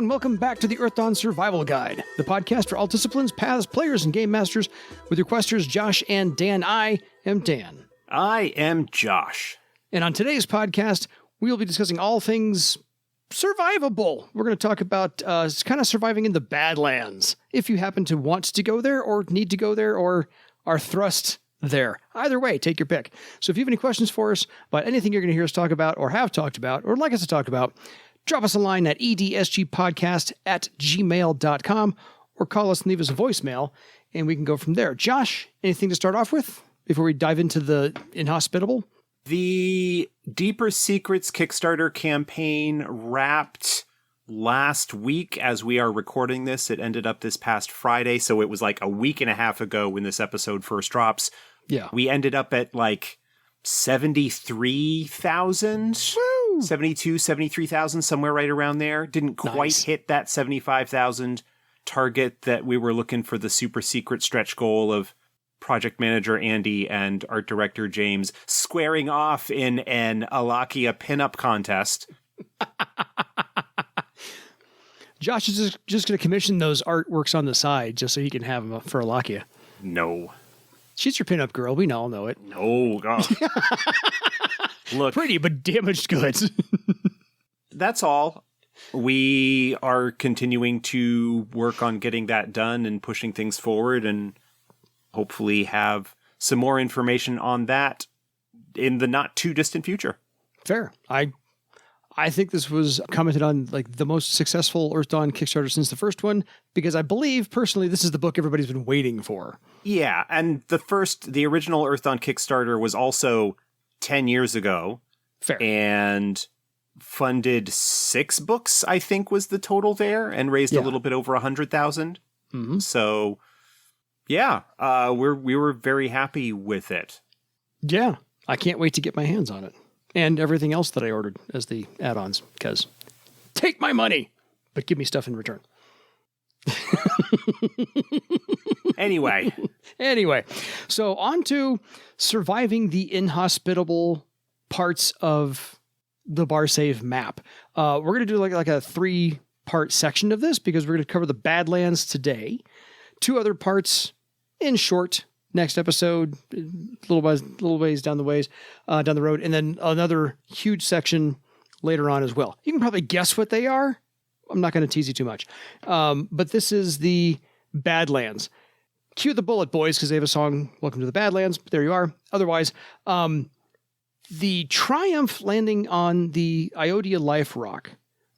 everyone. Welcome back to the Earthdawn Survival Guide, the podcast for all disciplines, paths, players, and game masters with your questers, Josh and Dan. I am Dan. I am Josh. And on today's podcast, we will be discussing all things survivable. We're going to talk about kind of surviving in the Badlands, if you happen to want to go there or need to go there or are thrust there. Either way, take your pick. So if you have any questions for us about anything you're going to hear us talk about or have talked about or like us to talk about, drop us a line at edsgpodcast@gmail.com or call us and leave us a voicemail, and we can go from there. Josh, anything to start off with before we dive into the inhospitable? The Deeper Secrets Kickstarter campaign wrapped last week as we are recording this. It ended up this past Friday, so it was like a week and a half ago when this episode first drops. Yeah. We ended up at like 73,000. 72, 73,000, somewhere right around there. Didn't quite hit that 75,000 target that we were looking for, the super secret stretch goal of project manager Andy and art director James squaring off in an Alakia pinup contest. Josh is just going to commission those artworks on the side just so he can have them for Alakia. No. She's your pinup girl. We all know it. No, God. Look, pretty but damaged goods. That's all. We are continuing to work on getting that done and pushing things forward, and hopefully have some more information on that in the not too distant future. Fair. I think this was commented on like the most successful Earthdawn Kickstarter since the first one, because I believe personally this is the book everybody's been waiting for. Yeah, and the original Earthdawn Kickstarter was also 10 years ago. Fair. And funded 6 books, I think was the total there, and raised a little bit over 100,000. Mm-hmm. So, yeah, we were very happy with it. Yeah, I can't wait to get my hands on it. And everything else that I ordered as the add-ons, because take my money, but give me stuff in return. Anyway, so on to surviving the inhospitable parts of the Barsave map. We're going to do like a 3-part section of this because we're going to cover the Badlands today. 2 other parts in short next episode, little ways down the road, and then another huge section later on as well. You can probably guess what they are. I'm not going to tease you too much. But this is the Badlands. Cue the bullet, boys, because they have a song, Welcome to the Badlands. There you are. Otherwise, the Triumph landing on the Iodia Life Rock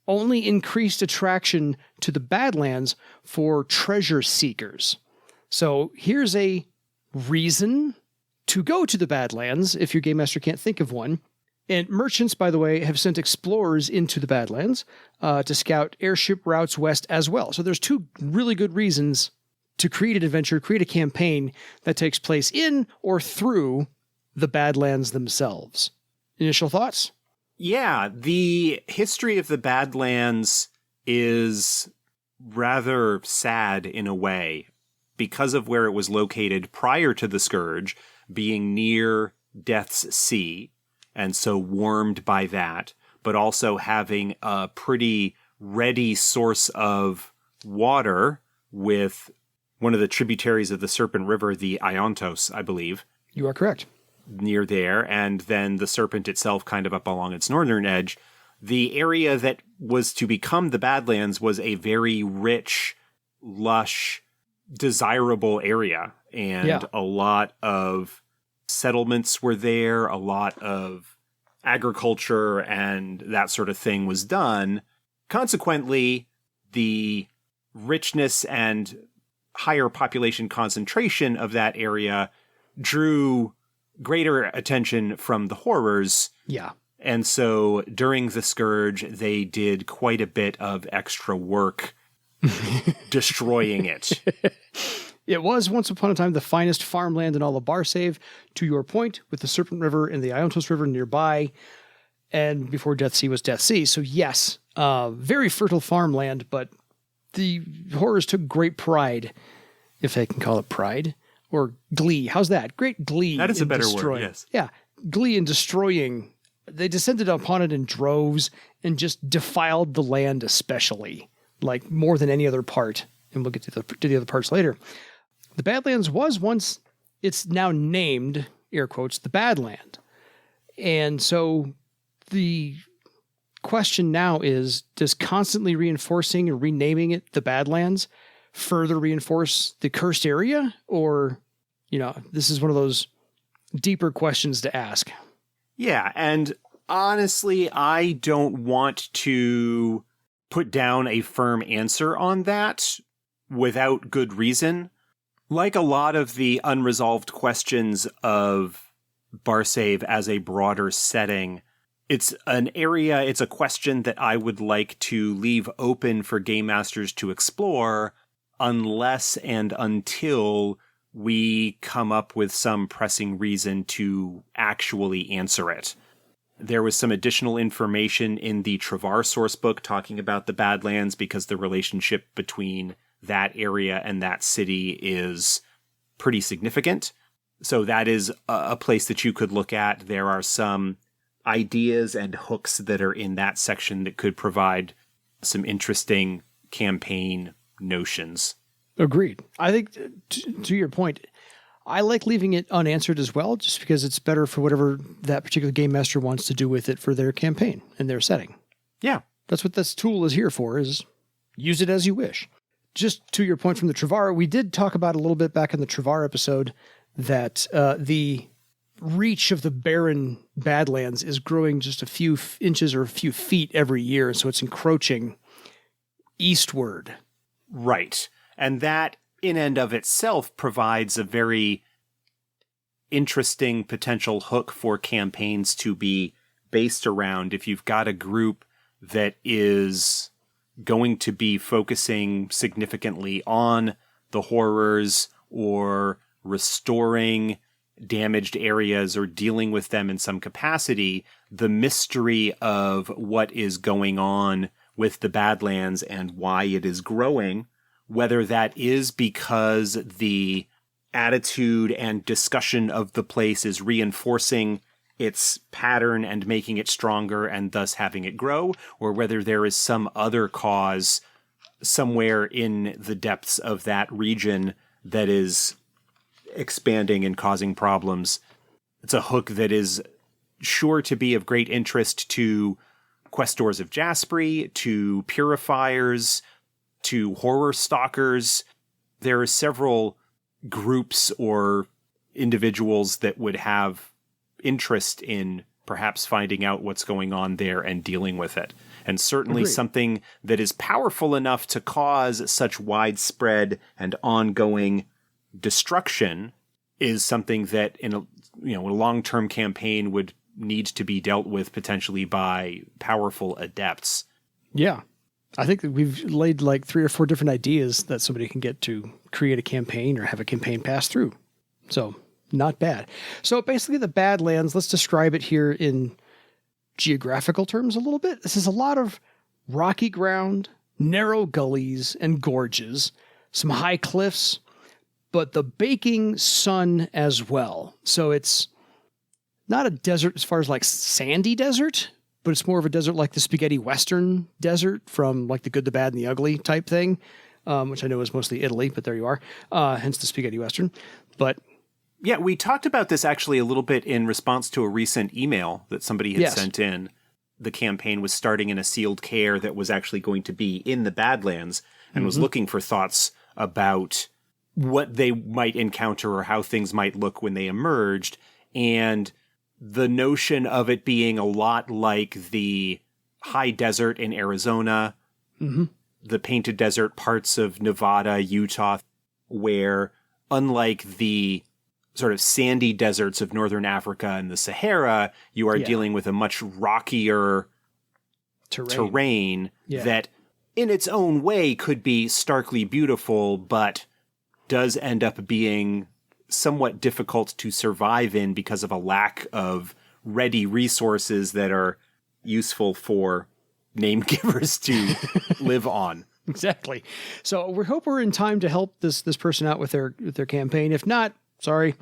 only increased attraction to the Badlands for treasure seekers. So here's a reason to go to the Badlands if your game master can't think of one. And merchants, by the way, have sent explorers into the Badlands to scout airship routes west as well. So there's 2 really good reasons to create an adventure, create a campaign that takes place in or through the Badlands themselves. Initial thoughts? Yeah, the history of the Badlands is rather sad in a way because of where it was located prior to the Scourge, being near Death's Sea, and so warmed by that, but also having a pretty ready source of water with one of the tributaries of the Serpent River, the Iontos, I believe. You are correct. Near there, and then the Serpent itself kind of up along its northern edge. The area that was to become the Badlands was a very rich, lush, desirable area, and a lot of settlements were there, a lot of agriculture and that sort of thing was done. Consequently, the richness and higher population concentration of that area drew greater attention from the horrors. Yeah. And so during the Scourge, they did quite a bit of extra work destroying it. It was once upon a time the finest farmland in all of Barsave, to your point, with the Serpent River and the Iontos River nearby, and before Death Sea was Death Sea. So yes, very fertile farmland, but the horrors took great pride, if they can call it pride, or glee. How's that? Great glee. That is a better word, yes. Yeah, glee in destroying. They descended upon it in droves and just defiled the land especially like more than any other part. And we'll get to the other parts later. The Badlands was once, it's now named, air quotes, the Badland. And so the question now is, does constantly reinforcing and renaming it the Badlands further reinforce the cursed area? Or, this is one of those deeper questions to ask. Yeah, and honestly, I don't want to put down a firm answer on that without good reason. Like a lot of the unresolved questions of Barsave as a broader setting, it's a question that I would like to leave open for game masters to explore unless and until we come up with some pressing reason to actually answer it. There was some additional information in the Travar sourcebook talking about the Badlands because the relationship between that area and that city is pretty significant. So that is a place that you could look at. There are some ideas and hooks that are in that section that could provide some interesting campaign notions. Agreed. I think, to your point, I like leaving it unanswered as well, just because it's better for whatever that particular game master wants to do with it for their campaign and their setting. Yeah. That's what this tool is here for, is use it as you wish. Just to your point from the Travar, we did talk about a little bit back in the Travar episode that the reach of the barren Badlands is growing just a few inches or a few feet every year, so it's encroaching eastward. Right. And that, in and of itself, provides a very interesting potential hook for campaigns to be based around. If you've got a group that is going to be focusing significantly on the horrors or restoring damaged areas or dealing with them in some capacity, the mystery of what is going on with the Badlands and why it is growing, whether that is because the attitude and discussion of the place is reinforcing its pattern and making it stronger and thus having it grow, or whether there is some other cause somewhere in the depths of that region that is expanding and causing problems. It's a hook that is sure to be of great interest to Questors of Jasperi, to Purifiers, to Horror Stalkers. There are several groups or individuals that would have interest in perhaps finding out what's going on there and dealing with it. And certainly Agreed. Something that is powerful enough to cause such widespread and ongoing destruction is something that in a long-term campaign would need to be dealt with potentially by powerful adepts. Yeah. I think that we've laid like 3 or 4 different ideas that somebody can get to create a campaign or have a campaign pass through. So not bad. So basically the Badlands, let's describe it here in geographical terms a little bit. This is a lot of rocky ground, narrow gullies and gorges, some high cliffs, but the baking sun as well. So it's not a desert as far as like sandy desert, but it's more of a desert like the spaghetti western desert from like the Good, the Bad, and the Ugly type thing, which I know is mostly Italy, but there you are, hence the spaghetti western. But yeah, we talked about this actually a little bit in response to a recent email that somebody had sent in. The campaign was starting in a sealed care that was actually going to be in the Badlands and was looking for thoughts about what they might encounter or how things might look when they emerged. And the notion of it being a lot like the high desert in Arizona, the painted desert parts of Nevada, Utah, where unlike the sort of sandy deserts of northern Africa and the Sahara, you are dealing with a much rockier terrain that in its own way could be starkly beautiful, but does end up being somewhat difficult to survive in because of a lack of ready resources that are useful for name givers to live on. Exactly. So we hope we're in time to help this person out with their campaign. If not, sorry.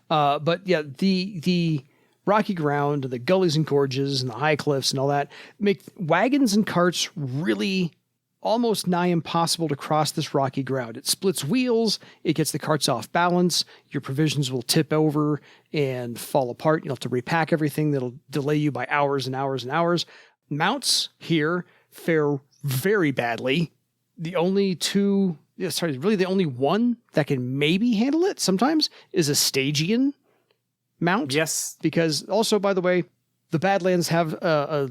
But yeah, the rocky ground, the gullies and gorges and the high cliffs and all that make wagons and carts really almost nigh impossible to cross this rocky ground. It splits wheels, it gets the carts off balance, your provisions will tip over and fall apart. You'll have to repack everything. That'll delay you by hours and hours and hours. Mounts here fare very badly. The only the only one that can maybe handle it sometimes is a Stygian mount. Yes. Because also, by the way, the Badlands have a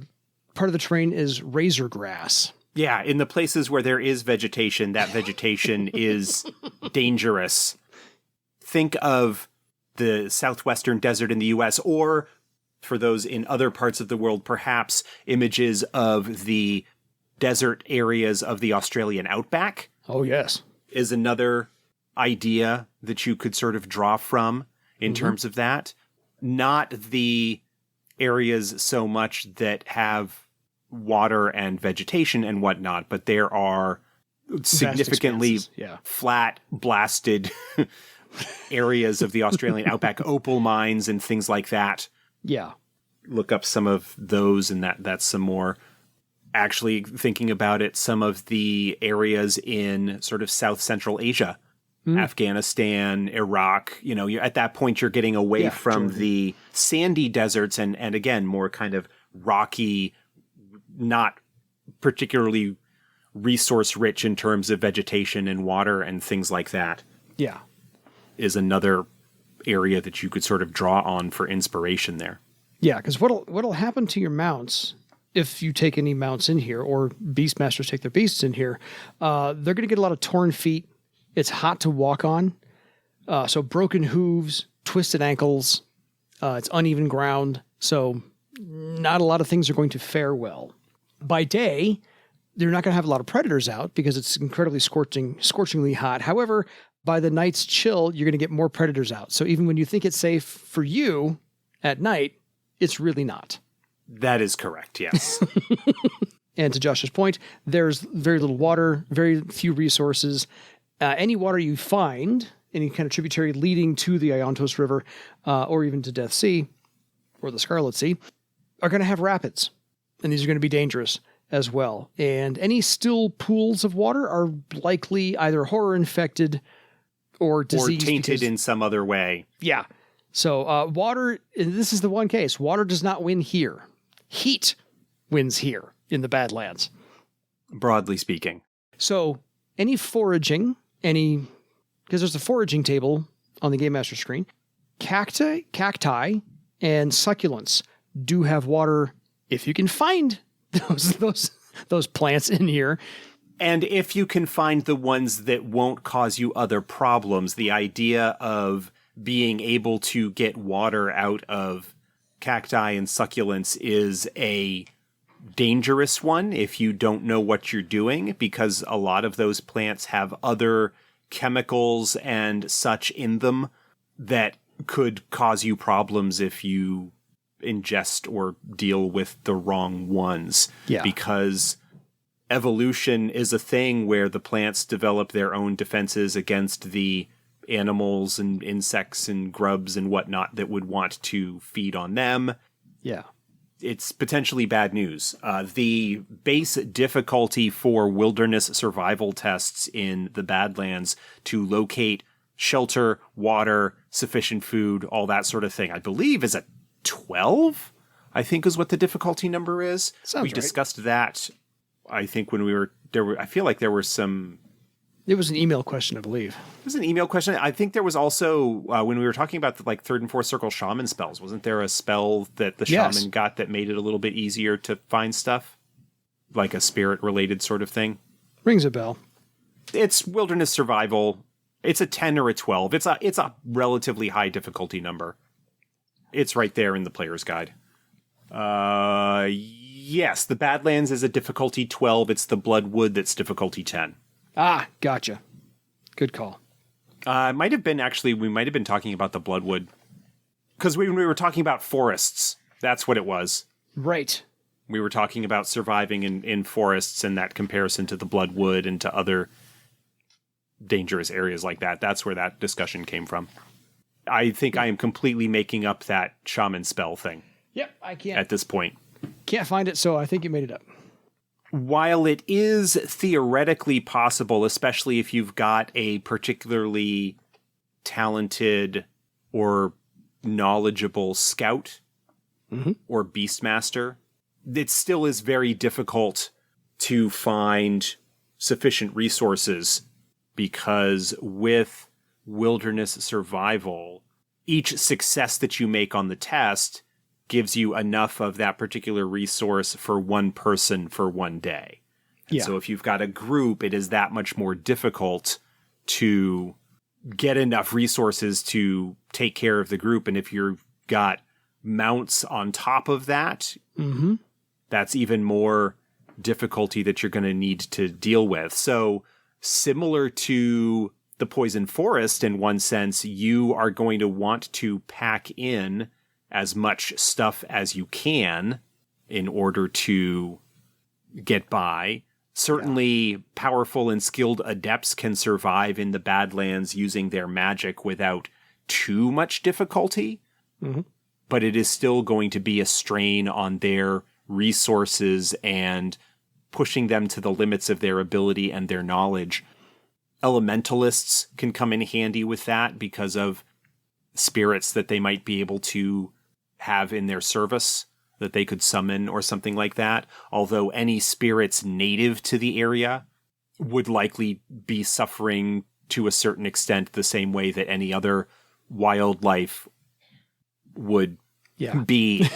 part of the terrain is razor grass. Yeah, in the places where there is vegetation, that vegetation is dangerous. Think of the southwestern desert in the U.S., or for those in other parts of the world, perhaps images of the desert areas of the Australian outback. Oh, yes. Is another idea that you could sort of draw from in terms of that. Not the areas so much that have water and vegetation and whatnot, but there are significantly flat, blasted areas of the Australian outback, opal mines and things like that. Yeah. Look up some of those, and that's some more. Actually, thinking about it, some of the areas in sort of South Central Asia, Afghanistan, Iraq, at that point you're getting away from Jordan. The sandy deserts and again, more kind of rocky, not particularly resource rich in terms of vegetation and water and things like that. Yeah. Is another area that you could sort of draw on for inspiration there. Yeah, because what'll happen to your mounts if you take any mounts in here, or Beastmasters take their beasts in here, they're going to get a lot of torn feet. It's hot to walk on. So broken hooves, twisted ankles, it's uneven ground. So not a lot of things are going to fare well. By day, you're not going to have a lot of predators out because it's incredibly scorchingly hot. However, by the night's chill, you're going to get more predators out. So even when you think it's safe for you at night, it's really not. That is correct, yes. And to Josh's point, there's very little water, very few resources. Any water you find, any kind of tributary leading to the Iontos River, or even to Death Sea, or the Scarlet Sea, are going to have rapids. And these are going to be dangerous as well. And any still pools of water are likely either horror-infected or diseased. Or tainted in some other way. Yeah. So water, and this is the one case, water does not win here. Heat wins here in the Badlands. Broadly speaking. So any foraging, because there's a foraging table on the Game Master screen, cacti and succulents do have water if you can find those plants in here. And if you can find the ones that won't cause you other problems, the idea of being able to get water out of cacti and succulents is a dangerous one if you don't know what you're doing, because a lot of those plants have other chemicals and such in them that could cause you problems if you ingest or deal with the wrong ones. Yeah. Because evolution is a thing where the plants develop their own defenses against the animals and insects and grubs and whatnot that would want to feed on them. Yeah. It's potentially bad news. The base difficulty for wilderness survival tests in the Badlands to locate shelter, water, sufficient food, all that sort of thing, I believe is a 12, I think is what the difficulty number is. Sounds right. Discussed that, I think, when we were there. I feel like there were some... It was an email question, I believe. It was an email question. I think there was also, when we were talking about the third and fourth circle shaman spells, wasn't there a spell that the shaman got that made it a little bit easier to find stuff? Like a spirit-related sort of thing? Rings a bell. It's wilderness survival. It's a 10 or a 12. It's a relatively high difficulty number. It's right there in the player's guide. Yes, the Badlands is a difficulty 12. It's the Bloodwood that's difficulty 10. Ah, gotcha. Good call. Might have been actually, we might have been talking about the Bloodwood. Because when we were talking about forests, that's what it was. Right. We were talking about surviving in forests and that comparison to the Bloodwood and to other dangerous areas like that. That's where that discussion came from. I think I am completely making up that shaman spell thing. Yep, I can't. At this point. Can't find it, so I think you made it up. while it is theoretically possible, especially if you've got a particularly talented or knowledgeable scout or beastmaster, it still is very difficult to find sufficient resources, because with wilderness survival, each success that you make on the test gives you enough of that particular resource for one person for one day. And so if you've got a group, it is that much more difficult to get enough resources to take care of the group. And if you've got mounts on top of that, that's even more difficulty that you're going to need to deal with. So similar to the Poison Forest, in one sense, you are going to want to pack in as much stuff as you can in order to get by. Certainly, powerful and skilled adepts can survive in the Badlands using their magic without too much difficulty, but it is still going to be a strain on their resources and pushing them to the limits of their ability and their knowledge. Elementalists can come in handy with that because of spirits that they might be able to have in their service that they could summon or something like that. Although any spirits native to the area would likely be suffering to a certain extent the same way that any other wildlife would be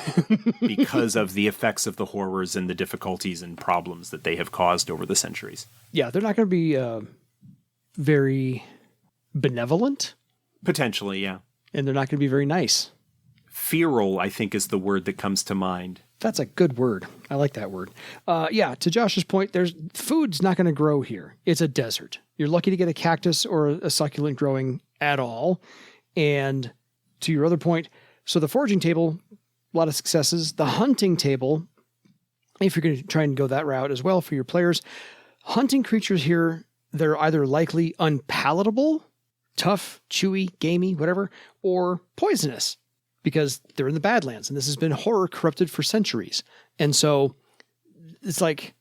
because of the effects of the horrors and the difficulties and problems that they have caused over the centuries. Yeah, they're not going to be very benevolent. Potentially, yeah. And they're not going to be very nice. Feral, I think, is the word that comes to mind. That's a good word. I like that word. To Josh's point, food's not going to grow here. It's a desert. You're lucky to get a cactus or a succulent growing at all. And to your other point, so the foraging table, a lot of successes. The hunting table, if you're going to try and go that route as well for your players, hunting creatures here, they're either likely unpalatable, tough, chewy, gamey, whatever, or poisonous, because they're in the Badlands, and this has been horror corrupted for centuries. And so it's like,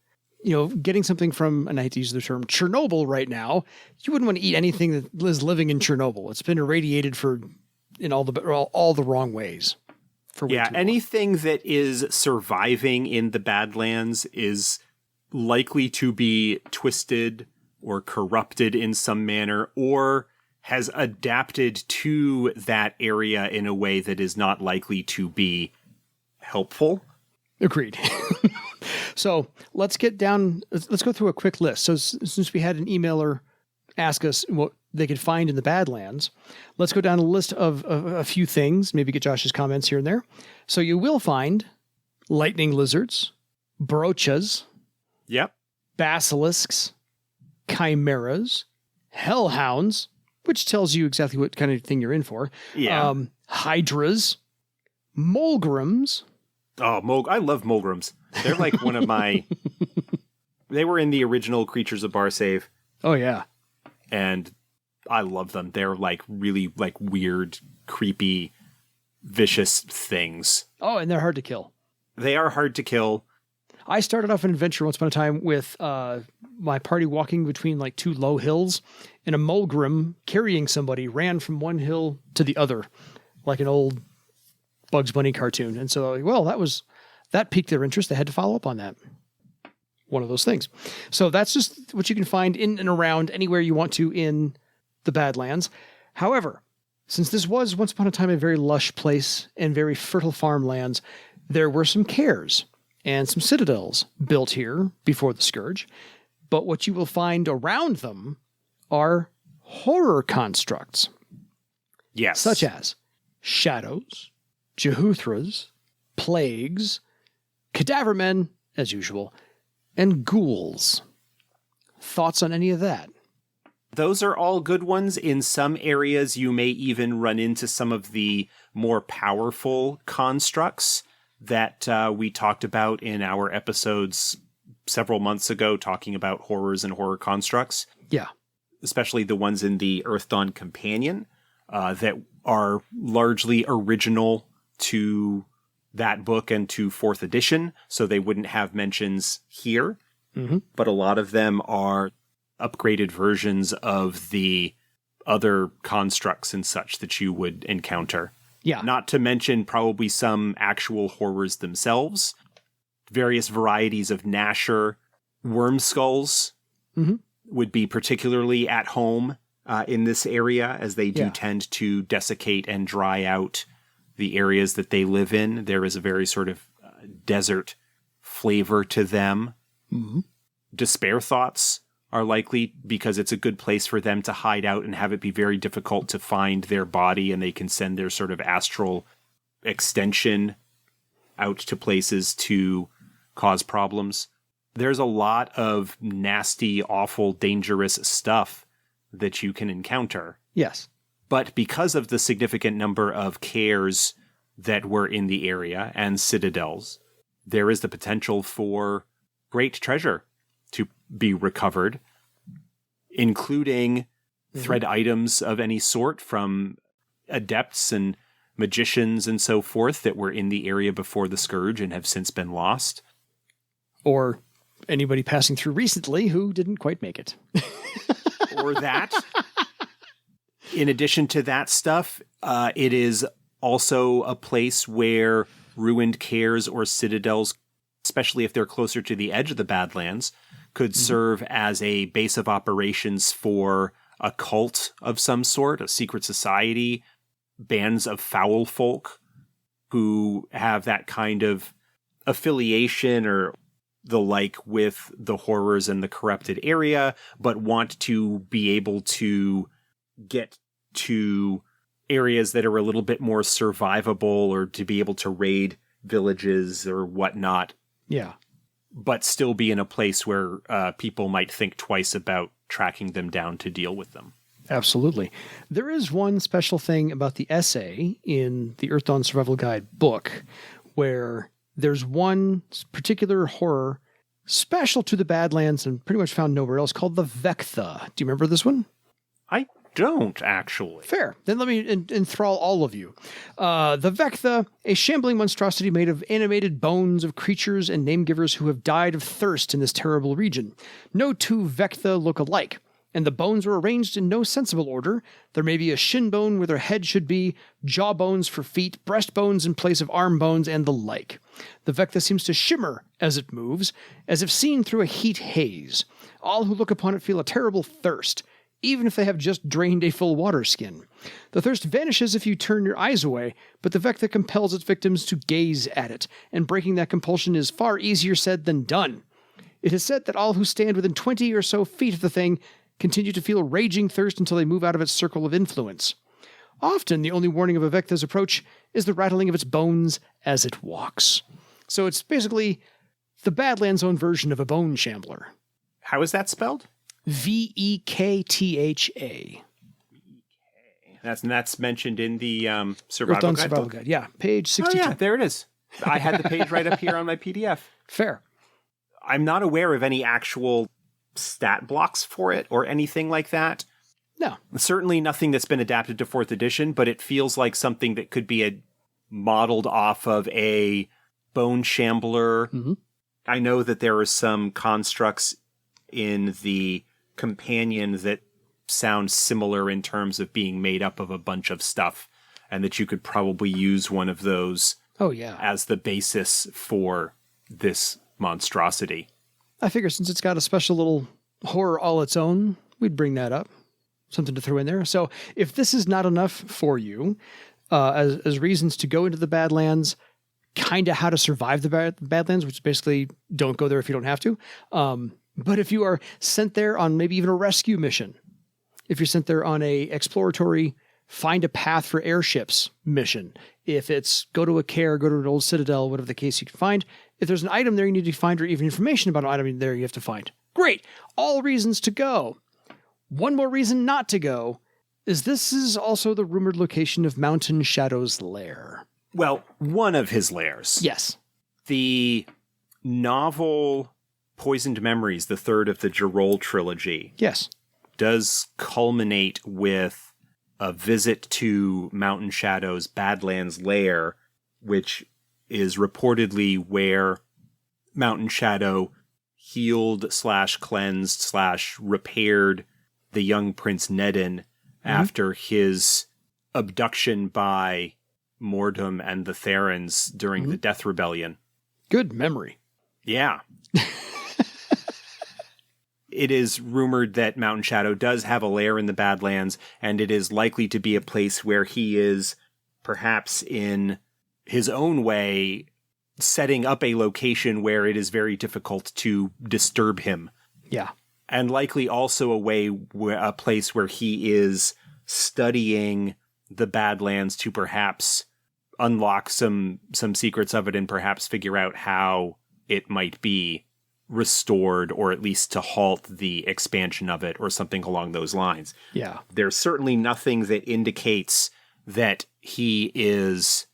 getting something from, and I hate to use the term Chernobyl right now, you wouldn't want to eat anything that is living in Chernobyl. It's been irradiated in all the wrong ways. Anything that is surviving in the Badlands is likely to be twisted or corrupted in some manner, or has adapted to that area in a way that is not likely to be helpful. Agreed. So let's go through a quick list. So since we had an emailer ask us what they could find in the Badlands, let's go down a list of a few things, maybe get Josh's comments here and there. So you will find lightning lizards, brochas, basilisks, chimeras, hellhounds, which tells you exactly what kind of thing you're in for. Hydras, mulgrams. Oh, I love mulgrams. They're like one of my... They were in the original Creatures of Barsave. Oh, yeah. And I love them. They're like really like weird, creepy, vicious things. Oh, and they're hard to kill. They are hard to kill. I started off an adventure once upon a time with my party walking between like two low hills, and a mulgrim carrying somebody ran from one hill to the other, like an old Bugs Bunny cartoon. And so, that piqued their interest. They had to follow up on that. One of those things. So that's just what you can find in and around anywhere you want to in the Badlands. However, since this was once upon a time a very lush place and very fertile farmlands, there were some cares and some citadels built here before the Scourge. But what you will find around them are horror constructs. Yes. Such as shadows, Jehuthras, plagues, cadavermen, as usual, and ghouls. Thoughts on any of that? Those are all good ones. In some areas, you may even run into some of the more powerful constructs that we talked about in our episodes several months ago, talking about horrors and horror constructs. Yeah. Especially the ones in the Earth Dawn Companion that are largely original to that book and to 4th edition, so they wouldn't have mentions here. but a lot of them are upgraded versions of the other constructs and such that you would encounter. Yeah. Not to mention probably some actual horrors themselves, various varieties of Nasher worm skulls would be particularly at home in this area, as they do tend to desiccate and dry out the areas that they live in. There is a very sort of desert flavor to them. Despair thoughts are likely because it's a good place for them to hide out and have it be very difficult to find their body, and they can send their sort of astral extension out to places to cause problems. There's a lot of nasty, awful, dangerous stuff that you can encounter. Yes. But because of the significant number of cares that were in the area and citadels, there is the potential for great treasure to be recovered, including thread items of any sort from adepts and magicians and so forth that were in the area before the Scourge and have since been lost. Or anybody passing through recently who didn't quite make it. Or that. In addition to that stuff, it is also a place where ruined cares or citadels, especially if they're closer to the edge of the Badlands, could serve as a base of operations for a cult of some sort, a secret society, bands of foul folk who have that kind of affiliation or the like with the horrors and the corrupted area, but want to be able to get to areas that are a little bit more survivable, or to be able to raid villages or whatnot. Yeah. But still be in a place where people might think twice about tracking them down to deal with them. Absolutely. There is one special thing about the essay in the Earth Dawn Survival Guide book where there's one particular horror special to the Badlands and pretty much found nowhere else called the Vektha. Do you remember this one? I don't, actually. Fair. Then let me enthrall all of you. The Vektha, a shambling monstrosity made of animated bones of creatures and name-givers who have died of thirst in this terrible region. No two Vektha look alike, and the bones are arranged in no sensible order. There may be a shin bone where their head should be, jaw bones for feet, breast bones in place of arm bones, and the like. The Vektha seems to shimmer as it moves, as if seen through a heat haze. All who look upon it feel a terrible thirst, even if they have just drained a full water skin. The thirst vanishes if you turn your eyes away, but the Vektha compels its victims to gaze at it, and breaking that compulsion is far easier said than done. It is said that all who stand within 20 or so feet of the thing continue to feel raging thirst until they move out of its circle of influence. Often, the only warning of a Vektha's approach is the rattling of its bones as it walks. So it's basically the Badlands' own version of a bone shambler. How is that spelled? Vektha. That's mentioned in the Survival Guide. Yeah, page 62. Oh yeah, there it is. I had the page right up here on my PDF. Fair. I'm not aware of any actual stat blocks for it or anything like that. No. Certainly nothing that's been adapted to 4th edition, but it feels like something that could be modeled off of a bone shambler. I know that there are some constructs in the companion that sound similar in terms of being made up of a bunch of stuff, and that you could probably use one of those as the basis for this monstrosity. I figure since it's got a special little horror all its own, we'd bring that up. Something to throw in there. So if this is not enough for you as reasons to go into the Badlands, kind of how to survive the Badlands, which is basically don't go there if you don't have to. But if you are sent there on maybe even a rescue mission, if you're sent there on a exploratory find a path for airships mission, if it's go to a care, go to an old citadel, whatever the case you can find, if there's an item there you need to find or even information about an item there you have to find, great. All reasons to go. One more reason not to go is this is also the rumored location of Mountainshadow's lair. Well, one of his lairs. Yes. The novel Poisoned Memories, the third of the Gerol trilogy, yes, does culminate with a visit to Mountainshadow's Badlands lair, which is reportedly where Mountainshadow healed / cleansed / repaired the young Prince Nedin after his abduction by Mordum and the Therans during the Death Rebellion. Good memory. Yeah. It is rumored that Mountainshadow does have a lair in the Badlands, and it is likely to be a place where he is, perhaps in his own way, setting up a location where it is very difficult to disturb him. Yeah. And likely also a place where he is studying the Badlands to perhaps unlock some secrets of it and perhaps figure out how it might be restored, or at least to halt the expansion of it or something along those lines. Yeah. There's certainly nothing that indicates that he is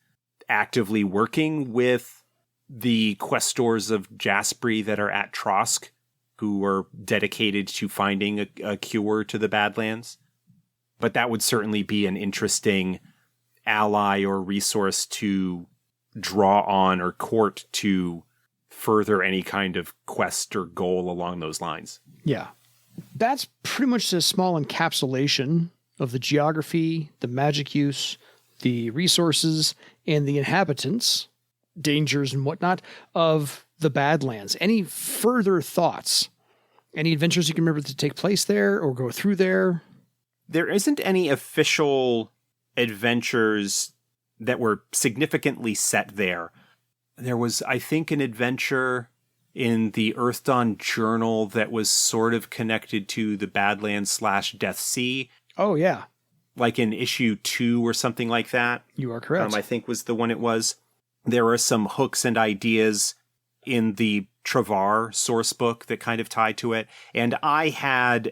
actively working with the questors of Jasperi that are at Trosk, who are dedicated to finding a cure to the Badlands. But that would certainly be an interesting ally or resource to draw on or court to further any kind of quest or goal along those lines. Yeah. That's pretty much a small encapsulation of the geography, the magic use, the resources, and the inhabitants, dangers and whatnot, of the Badlands. Any further thoughts? Any adventures you can remember to take place there or go through there? There isn't any official adventures that were significantly set there. There was, I think, an adventure in the Earth Dawn Journal that was sort of connected to the Badlands / Death Sea. Oh, yeah. Like in issue 2 or something like that. You are correct. I think was the one it was. There are some hooks and ideas in the Travar sourcebook that kind of tie to it. And I had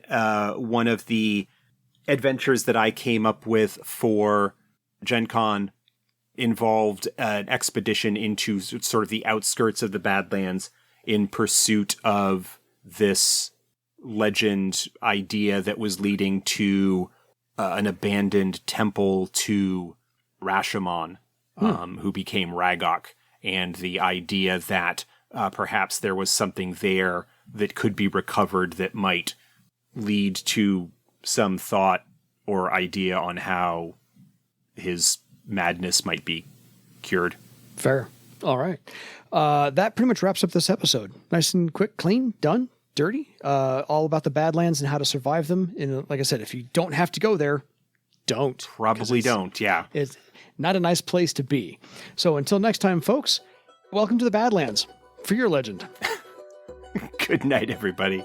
one of the adventures that I came up with for Gen Con involved an expedition into sort of the outskirts of the Badlands in pursuit of this legend idea that was leading to an abandoned temple to Rashomon, who became Ragok, and the idea that perhaps there was something there that could be recovered that might lead to some thought or idea on how his madness might be cured. Fair. All right. That pretty much wraps up this episode. Nice and quick, clean, done, dirty. All about the Badlands and how to survive them. And like I said, if you don't have to go there, don't. Probably don't, yeah. It's not a nice place to be. So until next time, folks, welcome to the Badlands for your legend. Good night, everybody.